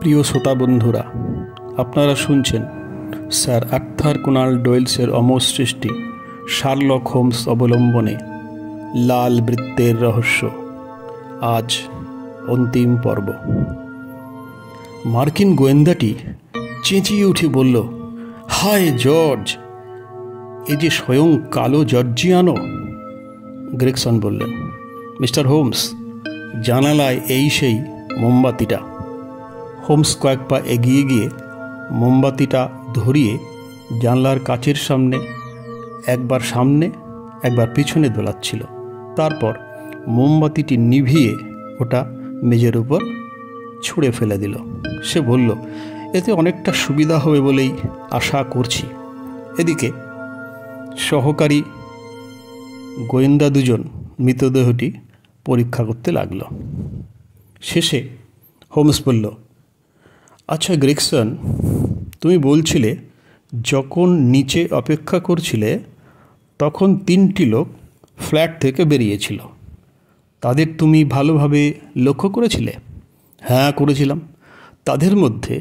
প্রিয় শ্রোতা বন্ধুরা, আপনারা শুনছেন স্যার আর্থার কোনান ডয়েলসের অমর সৃষ্টি শার্লক হোমস অবলম্বনে লাল বৃত্তের রহস্য। আজ অন্তিম পর্ব। মার্কিন গোয়েন্দাটি চেঁচিয়ে উঠে বলল, হায় জর্জ, এ যে স্বয়ং কালো জর্জিয়ানো। গ্রেগসন বললেন, মিস্টার হোমস, জানালায় এই সেই মোমবাতিটা। হোমস কয়েক পা এগিয়ে গিয়ে মোমবাতিটা ধরিয়ে জানলার কাচের সামনে একবার পিছনে দোলাচ্ছিল। তারপর মোমবাতিটি নিভিয়ে ওটা মেঝের উপর ছুঁড়ে ফেলে দিল। সে বলল, এতে অনেকটা সুবিধা হবে বলেই আশা করছি। এদিকে সহকারী গোয়েন্দা দুজন মৃতদেহটি পরীক্ষা করতে লাগল। শেষে হোমস বলল, আচ্ছা গ্রেগসন, তুমি বলছিলে যখন নিচে অপেক্ষা করছিলে তখন 3টি লোক ফ্ল্যাট থেকে বেরিয়েছিল। তাদের তুমি ভালোভাবে লক্ষ্য করেছিলে? হ্যাঁ, করেছিলাম। তাদের মধ্যে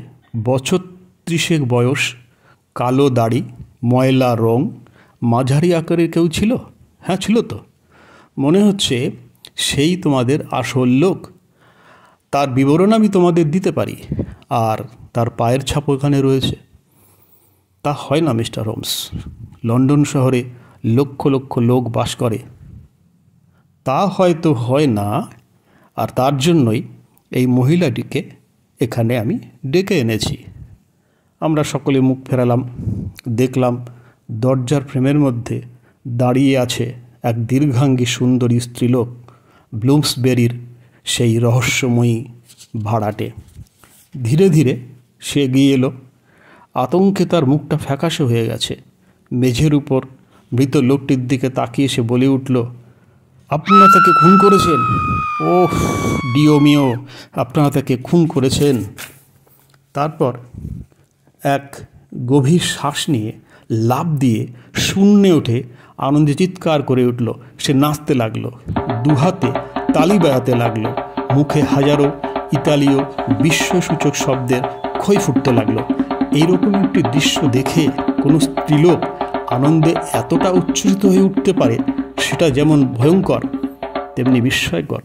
বছর 30 বয়স, কালো দাড়ি, ময়লা রং, মাঝারি আকারের কেউ ছিল? হ্যাঁ, ছিল তো। মনে হচ্ছে সেই তোমাদের আসল লোক। তার বিবরণ আমি তোমাদের দিতে পারি, আর তার পায়ের ছাপ ওখানে রয়েছে। তা হয় না মিস্টার হোমস, লন্ডন শহরে লক্ষ লক্ষ লোক বাস করে। তা হয়তো হয় না, আর তার জন্যই এই মহিলাটিকে এখানে আমি ডেকে এনেছি। আমরা সকলে মুখ ফেরালাম। দেখলাম দরজার ফ্রেমের মধ্যে দাঁড়িয়ে আছে এক দীর্ঘাঙ্গী সুন্দরী স্ত্রীলোক, ব্লুমসবেরির সেই রহস্যময়ী ভাড়াটে। ধীরে ধীরে সে এগিয়ে এলো। আতঙ্কে তার মুখটা ফ্যাকাশে হয়ে গেছে। মেঝের উপর মৃত লোকটির দিকে তাকিয়ে সে বলে উঠল, আপনারা তাকে খুন করেছেন? ওহ ডিও মিও, আপনারা তাকে খুন করেছেন। তারপর এক গভীর শ্বাস নিয়ে লাফ দিয়ে শূন্যে উঠে আনন্দে চিৎকার করে উঠল। সে নাচতে লাগলো, দুহাতে তালি বাজাতে লাগলো, মুখে হাজারো ইতালীয় বিস্ময়সূচক শব্দের খই ফুটতে লাগলো। এইরকম একটি দৃশ্য দেখে কোনো স্ত্রীলোক আনন্দে এতটা উচ্ছ্বসিত হয়ে উঠতে পারে, সেটা যেমন ভয়ঙ্কর তেমনি বিস্ময়কর।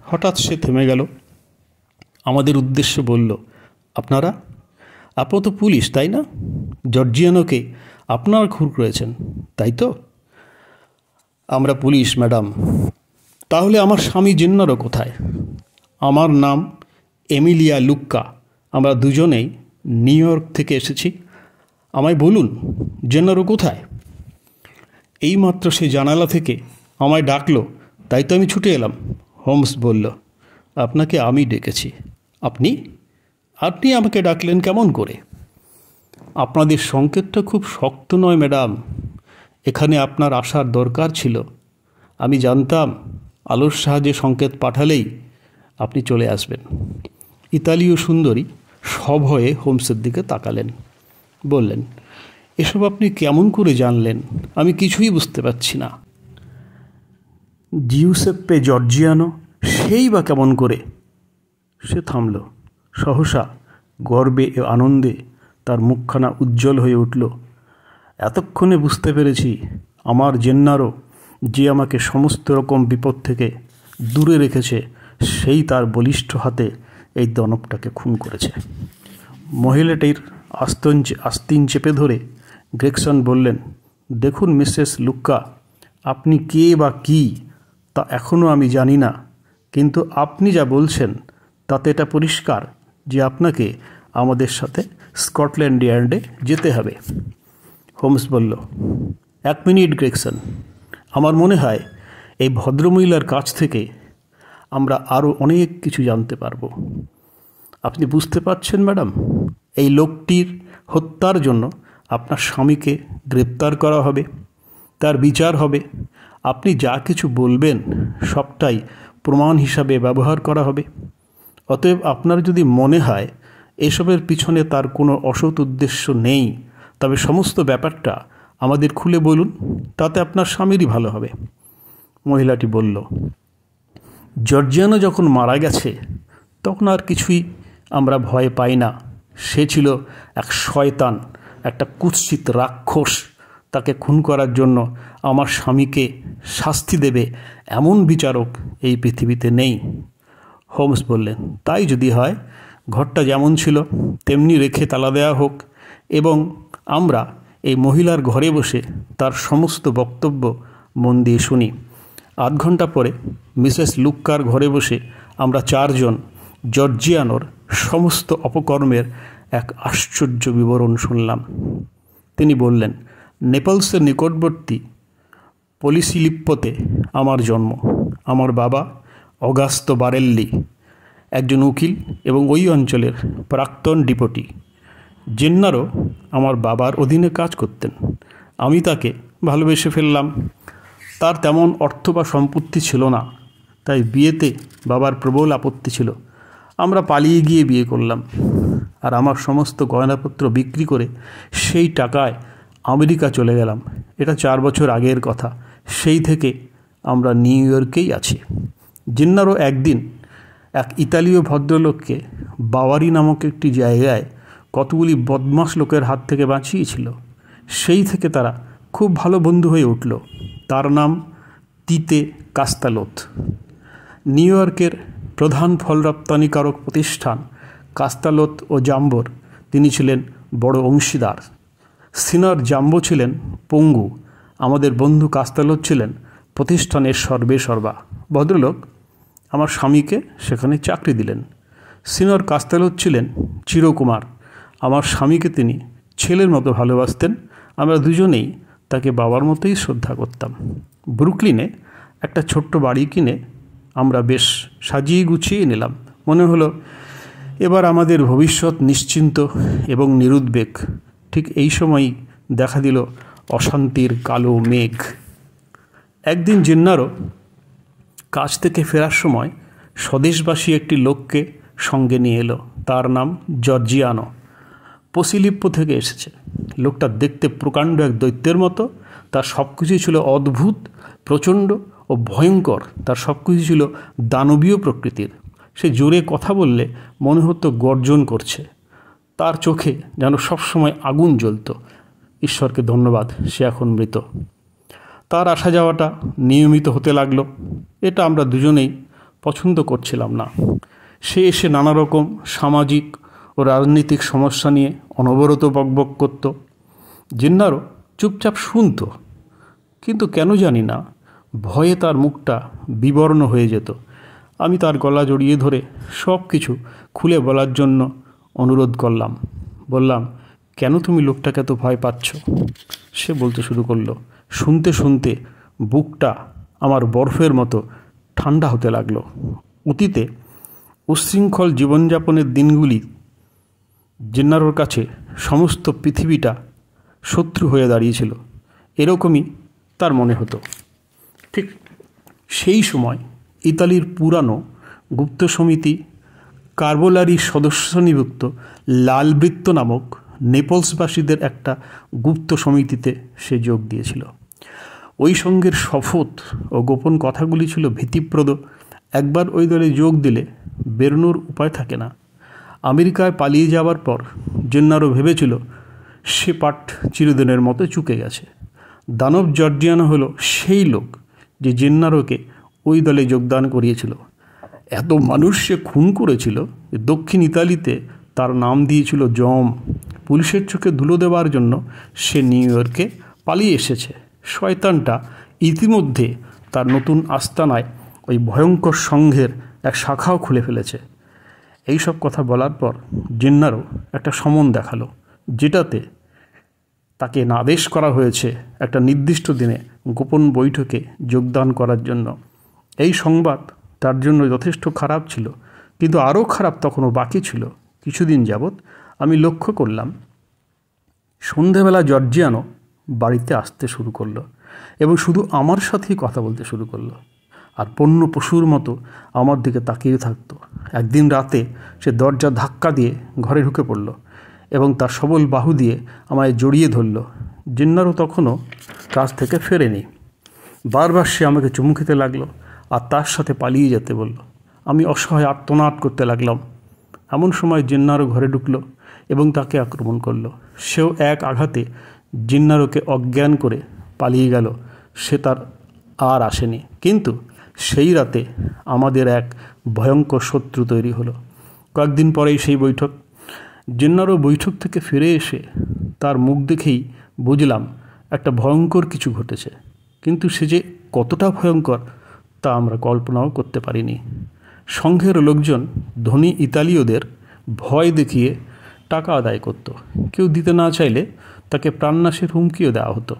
হঠাৎ সে থেমে গেল, আমাদের উদ্দেশ্যে বলল, আপনারা তো পুলিশ, তাই না? জর্জিয়ানোকে আপনারা খুন করেছেন, তাই তো? আমরা পুলিশ, ম্যাডাম। তাহলে আমার স্বামী জেন্নারো কোথায়? আমার নাম এমিলিয়া লুক্কা। আমরা দুজনেই নিউ ইয়র্ক থেকে এসেছি। আমায় বলুন, জেন্নারো কোথায়? এইমাত্র সে জানালা থেকে আমায় ডাকলো, তাই তো আমি ছুটে এলাম। হোমস বলল, আপনাকে আমি ডেকেছি। আপনি আমাকে ডাকলেন কেমন করে? আপনাদের সংকেতটা খুব শক্ত নয় ম্যাডাম। এখানে আপনার আসার দরকার ছিল। আমি জানতাম আলোর সাহায্যে সংকেত পাঠালেই আপনি চলে আসবেন। ইতালীয় সুন্দরী সভয়ে হোমসের দিকে তাকালেন, বললেন, এসব আপনি কেমন করে জানলেন? আমি কিছুই বুঝতে পারছি না। জিউসেপ্পে জর্জিয়ানো, সেই বা কেমন করে? সে থামল। সহসা গর্বে ও আনন্দে তার মুখখানা উজ্জ্বল হয়ে উঠল। এতক্ষণে বুঝতে পেরেছি, আমার জেন্নারো যে আমাকে সমস্ত রকম বিপদ থেকে দূরে রেখেছে, সেই তার বলিষ্ঠ হাতে এই দানবটাকে খুন করেছে। মহিলাটির আস্তিন চেপে ধরে গ্রেগসন বললেন, দেখুন মিসেস লুক্কা, আপনি কে বা কী তা এখনও আমি জানি না, কিন্তু আপনি যা বলছেন তাতে এটা পরিষ্কার যে আপনাকে আমাদের সাথে স্কটল্যান্ড ইয়ার্ডে যেতে হবে। হোমস বলল, 1 মিনিট গ্রেগসন, আমার মনে হয় এই ভদ্রমহিলার কাছ থেকে আমরা আরও অনেক কিছু জানতে পারব। আপনি বুঝতে পারছেন ম্যাডাম, এই লোকটির হত্যার জন্য আপনার স্বামীকে গ্রেপ্তার করা হবে, তার বিচার হবে। আপনি যা কিছু বলবেন সবটাই প্রমাণ হিসাবে ব্যবহার করা হবে। অতএব আপনার যদি মনে হয় এসবের পিছনে তার কোনো অসৎ উদ্দেশ্য নেই, তবে সমস্ত ব্যাপারটা আমাদের খুলে বলুন, তাতে আপনার স্বামীরই ভালো হবে। মহিলাটি বলল, জর্জিয়ানো যখন মারা গেছে তখন আর কিছুই আমরা ভয় পাই না। সে ছিল এক শয়তান, একটা কুৎসিত রাক্ষস। তাকে খুন করার জন্য আমার স্বামীকে শাস্তি দেবে এমন বিচারক এই পৃথিবীতে নেই। হোমস বললেন, তাই যদি হয় ঘরটা যেমন ছিল তেমনি রেখে তালা দেওয়া হোক এবং আমরা এই মহিলার ঘরে বসে তার সমস্ত বক্তব্য মন দিয়ে শুনি। আধ ঘন্টা পরে মিসেস লুক্কার ঘরে বসে আমরা চারজন জর্জিয়ানোর সমস্ত অপকর্মের এক আশ্চর্য বিবরণ শুনলাম। তিনি বললেন, নেপলসের নিকটবর্তী পলিসিলিপ্পোতে আমার জন্ম। আমার বাবা অগাস্তো বারেল্লি একজন উকিল এবং ওই অঞ্চলের প্রাক্তন ডিপুটি। জেন্নারো আমার বাবার অধীনে কাজ করতেন। আমি তাকে ভালোবেসে ফেললাম। তার তেমন অর্থ বা সম্পত্তি ছিল না, তাই বিয়েতে বাবার প্রবল আপত্তি ছিল। আমরা পালিয়ে গিয়ে বিয়ে করলাম, আর আমার সমস্ত গয়নাপত্র বিক্রি করে সেই টাকায় আমেরিকা চলে গেলাম। এটা 4 বছর আগের কথা। সেই থেকে আমরা নিউ ইয়র্কেই আছি। জেন্নারো একদিন এক ইতালীয় ভদ্রলোককে বাওয়ারি নামক একটি জায়গায় কতগুলি বদমাশ লোকের হাত থেকে বাঁচিয়েছিল। সেই থেকে তারা খুব ভালো বন্ধু হয়ে উঠল। তার নাম তিতে কাস্তালোত। নিউ ইয়র্কের প্রধান ফল রপ্তানিকারক প্রতিষ্ঠান কাস্তালোত ও জাম্বোর তিনি ছিলেন বড় অংশীদার। সিনার জাম্বো ছিলেন পঙ্গু। আমাদের বন্ধু কাস্তালোত ছিলেন প্রতিষ্ঠানের সর্বেসর্বা। ভদ্রলোক আমার স্বামীকে সেখানে চাকরি দিলেন। সিনিয়র কাস্তালোত ছিলেন চিরকুমার। আমার স্বামীকে তিনি ছেলের মতো ভালোবাসতেন। আমরা দুজনেই তাকে বাবার মতোই শ্রদ্ধা করতাম। ব্রুকলিনে একটা ছোট্ট বাড়ি কিনে আমরা বেশ সাজিয়ে গুছিয়ে নিলাম। মনে হলো এবার আমাদের ভবিষ্যৎ নিশ্চিন্ত এবং নিরুদ্বেগ। ঠিক এই সময়ই দেখা দিল অশান্তির কালো মেঘ। একদিন জেন্নারো কাজ থেকে ফেরার সময় স্বদেশবাসী একটি লোককে সঙ্গে নিয়ে এলো। তার নাম জর্জিয়ানো। পসিলিপ্পো থেকে এসেছে। লোকটা দেখতে প্রকাণ্ড এক দৈত্যের মতো। তার সব কিছুই ছিল অদ্ভুত, প্রচণ্ড ও ভয়ঙ্কর। তার সব কিছু ছিল দানবীয় প্রকৃতির। সে জোরে কথা বললে মনে হতো গর্জন করছে। তার চোখে যেন সবসময় আগুন জ্বলত। ঈশ্বরকে ধন্যবাদ, সে এখন মৃত। তার আসা যাওয়াটা নিয়মিত হতে লাগলো। এটা আমরা দুজনেই পছন্দ করছিলাম না। সে এসে নানা রকম সামাজিক ও রাজনৈতিক সমস্যা নিয়ে অনবরত বকবক করত। জেন্নারো চুপচাপ শুনত, কিন্তু কেন জানি না ভয়ে তার মুখটা বিবর্ণ হয়ে যেত। আমি তার গলা জড়িয়ে ধরে সব কিছু খুলে বলার জন্য অনুরোধ করলাম। বললাম, কেন তুমি লোকটাকে এত ভয় পাচ্ছ? সে বলতে শুরু করলো। শুনতে শুনতে বুকটা আমার বরফের মতো ঠান্ডা হতে লাগলো। অতীতে উচ্ছৃঙ্খল জীবনযাপনের দিনগুলি জেন্নারোর কাছে সমস্ত পৃথিবীটা শত্রু হয়ে দাঁড়িয়েছিল, এরকমই তার মনে হতো। ঠিক সেই সময় ইতালির পুরানো গুপ্ত সমিতি কার্বোলারি সদস্য নিযুক্ত লালবৃত্ত নামক নেপলসবাসীদের একটা গুপ্ত সমিতিতে সে যোগ দিয়েছিল। ওই সঙ্গের শপথ ও গোপন কথাগুলি ছিল ভীতিপ্রদ। একবার ওই দলে যোগ দিলে বেরোনোর উপায় থাকে না। আমেরিকায় পালিয়ে যাওয়ার পর জেন্নারো ভেবেছিল সে পাঠ চিরদিনের মতো চুকে গেছে। দানব জর্জিয়ানো হলো সেই লোক যে জেন্নারোকে ওই দলে যোগদান করিয়েছিল। এত মানুষ সে খুন করেছিল, দক্ষিণ ইতালিতে তার নাম দিয়েছিল জম। পুলিশের চোখে ধুলো দেওয়ার জন্য সে নিউ ইয়র্কে পালিয়ে এসেছে। শয়তানটা ইতিমধ্যে তার নতুন আস্তানায় ওই ভয়ঙ্কর সংঘের এক শাখাও খুলে ফেলেছে। এই সব কথা বলার পর জেন্নারো একটা সমন দেখালো, যেটাতে তাকে আদেশ করা হয়েছে একটা নির্দিষ্ট দিনে গোপন বৈঠকে যোগদান করার জন্য। এই সংবাদ তার জন্য যথেষ্ট খারাপ ছিল, কিন্তু আরও খারাপ তখনও বাকি ছিল। কিছুদিন যাবৎ আমি লক্ষ্য করলাম সন্ধেবেলা জর্জিয়ানো বাড়িতে আসতে শুরু করলো এবং শুধু আমার সাথেই কথা বলতে শুরু করলো, আর বন্য পশুর মতো আমার দিকে তাকিয়ে থাকতো। একদিন রাতে সে দরজা ধাক্কা দিয়ে ঘরে ঢুকে পড়ল এবং তার সবল বাহু দিয়ে আমায় জড়িয়ে ধরল। জেন্নারো তখনও কাজ থেকে ফেরেনি। বারবার সে আমাকে চুমু খেতে লাগলো আর তার সাথে পালিয়ে যেতে বলল। আমি অসহায় আর্তনাদ করতে লাগলাম। এমন সময় জিন্নারো ঘরে ঢুকলো এবং তাকে আক্রমণ করলো। সেও এক আঘাতে জিন্নারোকে অজ্ঞান করে পালিয়ে গেল। সে তার আর আসেনি। কিন্তু সেই রাতে আমাদের এক ভয়ঙ্কর শত্রু তৈরি হলো। কয়েকদিন পরেই সেই বৈঠক। জিন্নারো বৈঠক থেকে ফিরে এসে তার মুখ দেখেই বুঝলাম একটা ভয়ঙ্কর কিছু ঘটেছে। কিন্তু সে যে কতটা ভয়ঙ্কর তা আমরা কল্পনাও করতে পারিনি। সংঘের লোকজন ধনী ইতালীয়দের ভয় দেখিয়ে টাকা আদায় করত। কেউ দিতে না চাইলে তাকে প্রাণনাশের হুমকিও দেওয়া হতো।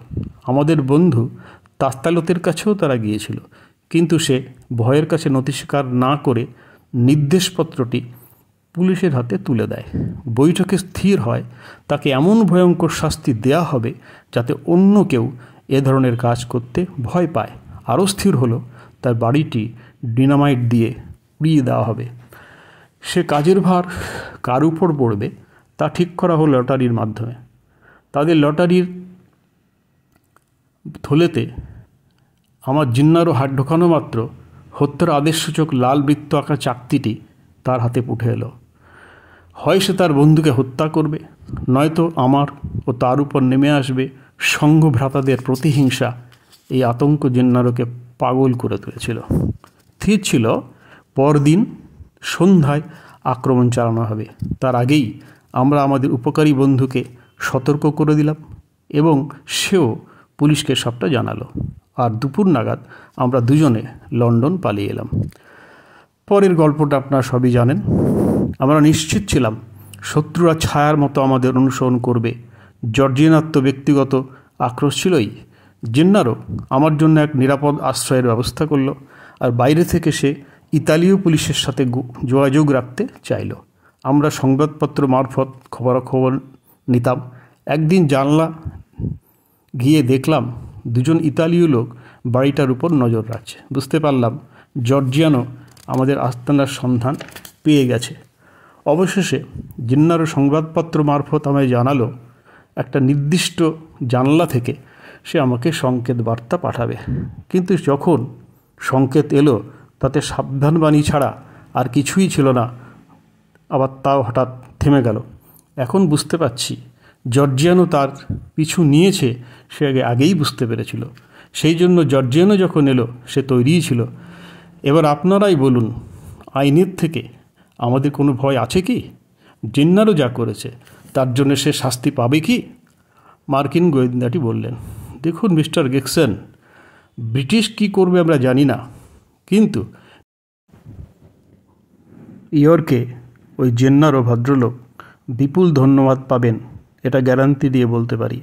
আমাদের বন্ধু তাস্তালোতের কাছেও তারা গিয়েছিল, কিন্তু সে ভয়ের কাছে নতি স্বীকার না করে নির্দেশপত্রটি পুলিশের হাতে তুলে দেয়। বৈঠকে স্থির হয় তাকে এমন ভয়ঙ্কর শাস্তি দেয়া হবে যাতে অন্য কেউ এ ধরনের কাজ করতে ভয় পায়। আরও স্থির হলো তার বাড়িটি ডিনামাইট দিয়ে উড়িয়ে দেওয়া হবে। সে কাজের ভার কার উপর পড়বে তা ঠিক করা হলো লটারির মাধ্যমে। তাদের লটারির থলেতে আমার জিন্নারও হাত ঢোকানো মাত্র হত্যার আদেশসূচক লাল বৃত্ত আঁকা চাকতিটি তার হাতে উঠে এলো। হয় সে তার বন্ধুকে হত্যা করবে, নয়তো আমার ও তার উপর নেমে আসবে সংঘ ভ্রাতাদের প্রতিহিংসা। এই আতঙ্ক জিন্নারোকে পাগল করে তুলেছিল। স্থির ছিল পরদিন সন্ধ্যায় আক্রমণ চালানো হবে। তার আগেই আমরা আমাদের উপকারী বন্ধুকে সতর্ক করে দিলাম এবং সেও পুলিশকে সবটা জানালো। আর দুপুর নাগাদ আমরা দুজনে লন্ডন পালিয়ে এলাম। পরের গল্পটা আপনারা সবই জানেন। আমরা নিশ্চিত ছিলাম শত্রুরা ছায়ার মতো আমাদের অনুসরণ করবে। জর্জিয়ানার তো ব্যক্তিগত আক্রোশ ছিলই। জিন্নারো আমার জন্য এক নিরাপদ আশ্রয়ের ব্যবস্থা করল, আর বাইরে থেকে সে ইতালীয় পুলিশের সাথে যোগাযোগ রাখতে চাইল। আমরা সংবাদপত্র মারফত খবরাখবর নিতাম। একদিন জানলা গিয়ে দেখলাম দুজন ইতালীয় লোক বাড়িটার উপর নজর রাখছে। বুঝতে পারলাম জর্জিয়ানো আমাদের আস্তানার সন্ধান পেয়ে গেছে। অবশেষে জিন্নারো সংবাদপত্র মারফত আমায় জানালো একটা নির্দিষ্ট জানলা থেকে সে আমাকে সংকেত বার্তা পাঠাবে। কিন্তু যখন সংকেত এলো তাতে সাবধানবাণী ছাড়া আর কিছুই ছিল না। আবার তাও হঠাৎ থেমে গেল। এখন বুঝতে পারছি জর্জিয়ানো তার পিছু নিয়েছে, সে আগেই বুঝতে পেরেছিল। সেই জন্য জর্জিয়ানো যখন এলো সে তৈরিই ছিল। এবার আপনারাই বলুন, আইনের থেকে আমাদের কোনো ভয় আছে কি? জিন্নারো যা করেছে তার জন্য সে শাস্তি পাবে কি? মার্কিন গোয়েন্দাটি বললেন, দেখুন মিস্টার গেকসন, ব্রিটিশ কি করবে আমরা জানি না, কিন্তু ইয়র্কে ওই জিন্নারো ভদ্রলোক বিপুল ধন্যবাদ পাবেন, এটা গ্যারান্টি দিয়ে বলতে পারি।